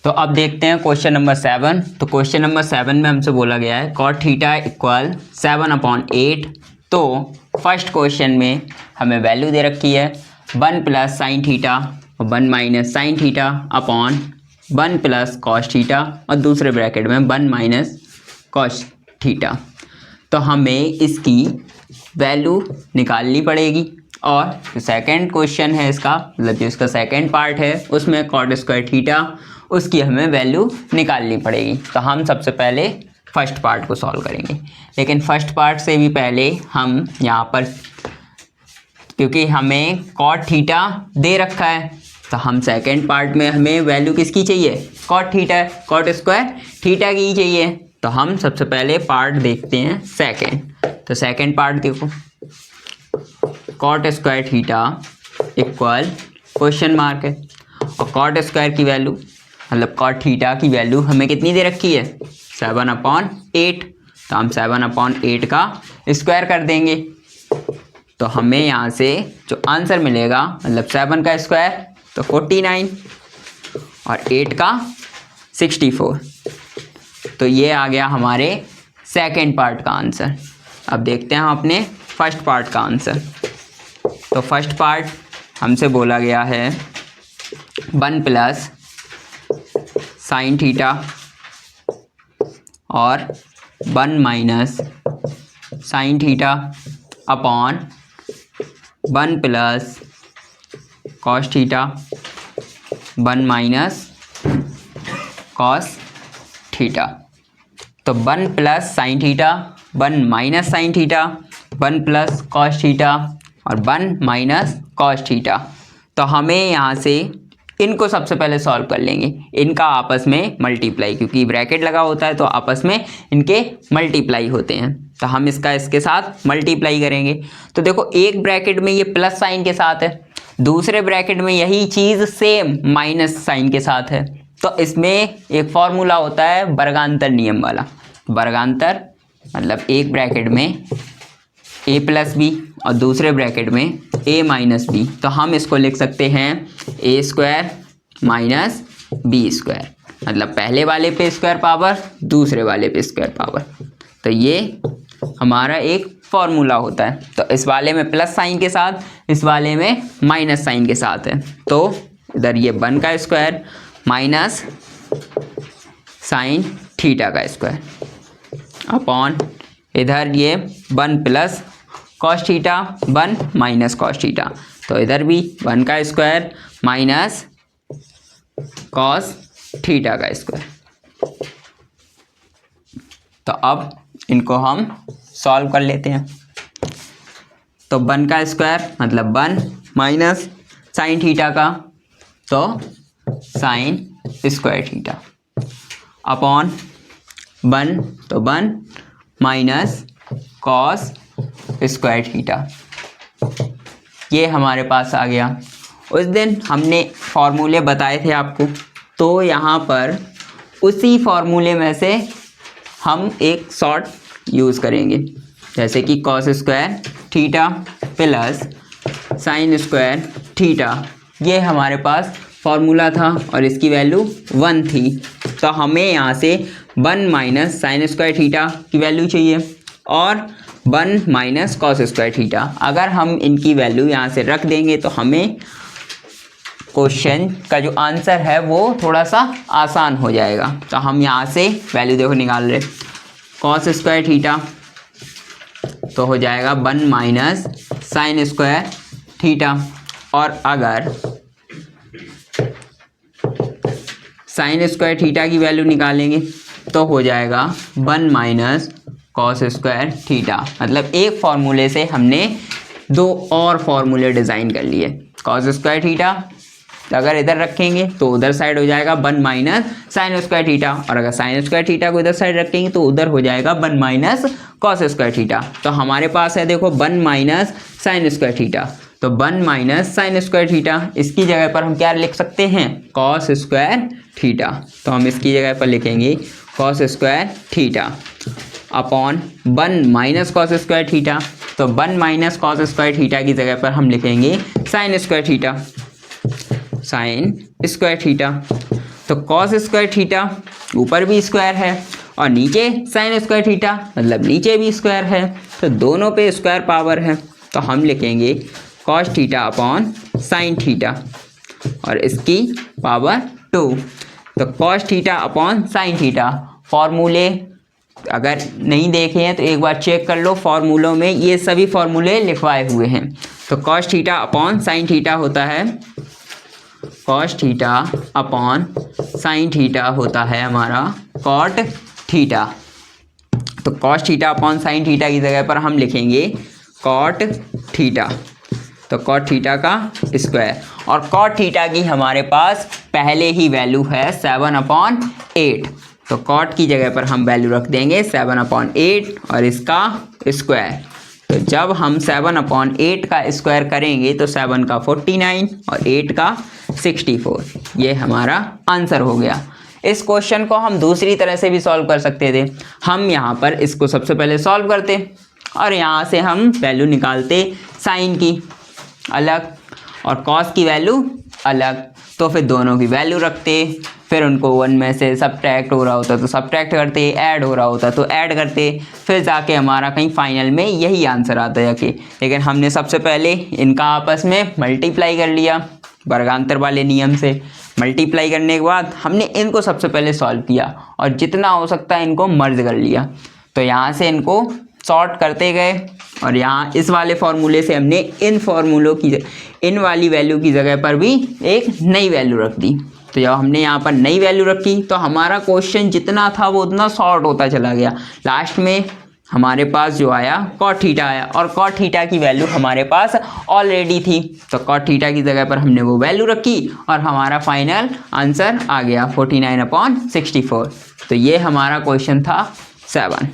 तो अब देखते हैं क्वेश्चन नंबर 7। तो क्वेश्चन नंबर 7 में हमसे बोला गया है cot थीटा इक्वल 7/8। तो फर्स्ट क्वेश्चन में हमें वैल्यू दे रखी है 1 प्लस साइन थीटा और 1 minus sine theta upon 1 plus cos theta और दूसरे ब्रैकेट में 1 माइनस कॉस थीटा। तो हमें इसकी वैल्यू निकालनी पड़ेगी और जो सेकेंड क्वेश्चन है इसका मतलब जो इसका सेकेंड पार्ट है उसमें कॉट स्क्वायर थीटा उसकी हमें वैल्यू निकालनी पड़ेगी। तो हम सबसे पहले फर्स्ट पार्ट को सॉल्व करेंगे, लेकिन फर्स्ट पार्ट से भी पहले हम यहाँ पर क्योंकि हमें कॉट थीटा दे रखा है तो हम सेकेंड पार्ट में हमें वैल्यू किसकी चाहिए, cot theta, cot square theta की ही चाहिए। तो हम सबसे पहले पार्ट देखते हैं सेकेंड। तो सेकेंड पार्ट देखो, cot square theta equal question mark है और कॉट स्क्वायर की वैल्यू मतलब कॉट थीटा की वैल्यू हमें कितनी दे रखी है 7/8। तो हम 7/8 का स्क्वायर कर देंगे तो हमें यहाँ से जो आंसर मिलेगा मतलब 7 का स्क्वायर तो 49 और 8 का 64। तो ये आ गया हमारे सेकेंड पार्ट का आंसर। अब देखते हैं हम अपने फर्स्ट पार्ट का आंसर। तो फर्स्ट पार्ट हमसे बोला गया है 1 प्लस साइन थीटा और 1 minus sine theta upon 1 plus cos theta 1 minus cos theta. तो 1 plus sine theta 1 minus sine theta 1 plus cos theta और 1 माइनस कॉस थीटा। तो हमें यहाँ से इनको सबसे पहले सॉल्व कर लेंगे, इनका आपस में मल्टीप्लाई, क्योंकि ब्रैकेट लगा होता है तो आपस में इनके मल्टीप्लाई होते हैं। तो हम इसका इसके साथ मल्टीप्लाई करेंगे। तो देखो एक ब्रैकेट में ये प्लस साइन के साथ है, दूसरे ब्रैकेट में यही चीज़ सेम माइनस साइन के साथ है। तो इसमें एक फॉर्मूला होता है वर्गांतर नियम वाला। वर्गांतर मतलब एक ब्रैकेट में a प्लस बी और दूसरे ब्रैकेट में a माइनस बी। तो हम इसको लिख सकते हैं a square minus b square, मतलब पहले वाले पे स्क्वायर पावर दूसरे वाले पे स्क्वायर पावर। तो ये हमारा एक फॉर्मूला होता है। तो इस वाले में प्लस साइन के साथ, इस वाले में माइनस साइन के साथ है। तो इधर ये 1 का स्क्वायर माइनस साइन थीटा का स्क्वायर अपॉन इधर ये 1 plus cos theta 1 minus cos theta. तो इधर भी 1 का स्क्वायर माइनस कॉस थीटा का स्क्वायर। तो अब इनको हम सॉल्व कर लेते हैं। तो 1 का स्क्वायर मतलब 1 माइनस साइन थीटा का तो साइन स्क्वायर थीटा अपॉन 1 तो 1 माइनस कॉस स्क्वायर थीटा। ये हमारे पास आ गया। उस दिन हमने फॉर्मूले बताए थे आपको, तो यहाँ पर उसी फॉर्मूले में से हम एक शॉर्ट यूज़ करेंगे, जैसे कि cos square theta plus sine square theta. ये हमारे पास फॉर्मूला था और इसकी वैल्यू 1 थी। तो हमें यहाँ से 1 माइनस साइन स्क्वायर थीटा की वैल्यू चाहिए और 1 माइनस कॉस स्क्वायर थीटा। अगर हम इनकी वैल्यू यहाँ से रख देंगे तो हमें क्वेश्चन का जो आंसर है वो थोड़ा सा आसान हो जाएगा। तो हम यहाँ से वैल्यू देखो निकाल रहे, कॉस स्क्वायर थीटा तो हो जाएगा 1 माइनस साइन स्क्वायर थीटा, और अगर साइन स्क्वायर थीटा की वैल्यू निकालेंगे तो हो जाएगा 1 माइनस कॉस स्क्वायर थीटा। मतलब एक फॉर्मूले से हमने 2 और फॉर्मूले डिज़ाइन कर लिए। कॉस स्क्वायर थीटा अगर इधर रखेंगे तो उधर साइड हो जाएगा 1 माइनस साइन स्क्वायर थीटा, और अगर साइन स्क्वायर थीटा को इधर साइड रखेंगे तो उधर हो जाएगा 1 माइनस कॉस स्क्वायर थीटा। तो हमारे पास है देखो 1 माइनस साइन स्क्वायर थीटा, तो 1 माइनस साइन स्क्वायर थीटा, इसकी जगह पर हम क्या लिख सकते हैं, कॉस स्क्वायर थीटा। तो हम इसकी जगह पर लिखेंगे cos square theta upon 1 minus cos square theta. तो 1 माइनस कॉस स्क्वायर थीटा की जगह पर हम लिखेंगे sine square theta, sine square theta. तो कॉस स्क्वायर थीटा ऊपर भी स्क्वायर है और नीचे साइन स्क्वायर थीटा मतलब नीचे भी स्क्वायर है, तो दोनों पे स्क्वायर पावर है। तो हम लिखेंगे cos theta upon sine theta और इसकी पावर 2। तो cos theta upon sine theta, फॉर्मूले अगर नहीं देखे हैं तो एक बार चेक कर लो, फॉर्मूलों में ये सभी फॉर्मूले लिखवाए हुए हैं। तो cos theta upon sine theta होता है, cos theta upon sine theta होता है हमारा कॉट थीटा। तो cos theta upon sine theta की जगह पर हम लिखेंगे कॉट थीटा, तो कॉट थीटा का स्क्वायर। और कॉट थीटा की हमारे पास पहले ही वैल्यू है 7/8, तो कॉट की जगह पर हम वैल्यू रख देंगे 7/8 और इसका स्क्वायर। तो जब हम 7/8 का स्क्वायर करेंगे तो 7 का 49 और 8 का 64, ये हमारा आंसर हो गया। इस क्वेश्चन को हम दूसरी तरह से भी सॉल्व कर सकते थे। हम यहाँ पर इसको सबसे पहले सॉल्व करते और यहाँ से हम वैल्यू निकालते साइन की अलग और कॉस की वैल्यू अलग, तो फिर दोनों की वैल्यू रखते, फिर उनको 1 में से सब्ट्रैक्ट हो रहा होता तो सब्ट्रैक्ट करते, ऐड हो रहा होता तो ऐड करते, फिर जाके हमारा कहीं फाइनल में यही आंसर आता जाके। लेकिन हमने सबसे पहले इनका आपस में मल्टीप्लाई कर लिया, वर्गांतर वाले नियम से मल्टीप्लाई करने के बाद हमने इनको सबसे पहले सॉल्व किया और जितना हो सकता है इनको मर्ज कर लिया। तो यहाँ से इनको सॉर्ट करते गए और यहाँ इस वाले फॉर्मूले से हमने इन फॉर्मूलों की इन वाली वैल्यू की जगह पर भी एक नई वैल्यू रख दी। तो जब हमने यहाँ पर नई वैल्यू रखी तो हमारा क्वेश्चन जितना था वो उतना शॉर्ट होता चला गया। लास्ट में हमारे पास जो आया कॉट थीटा आया और कॉट थीटा की वैल्यू हमारे पास ऑलरेडी थी, तो कॉट थीटा की जगह पर हमने वो वैल्यू रखी और हमारा फाइनल आंसर आ गया 49/64। तो ये हमारा क्वेश्चन था 7।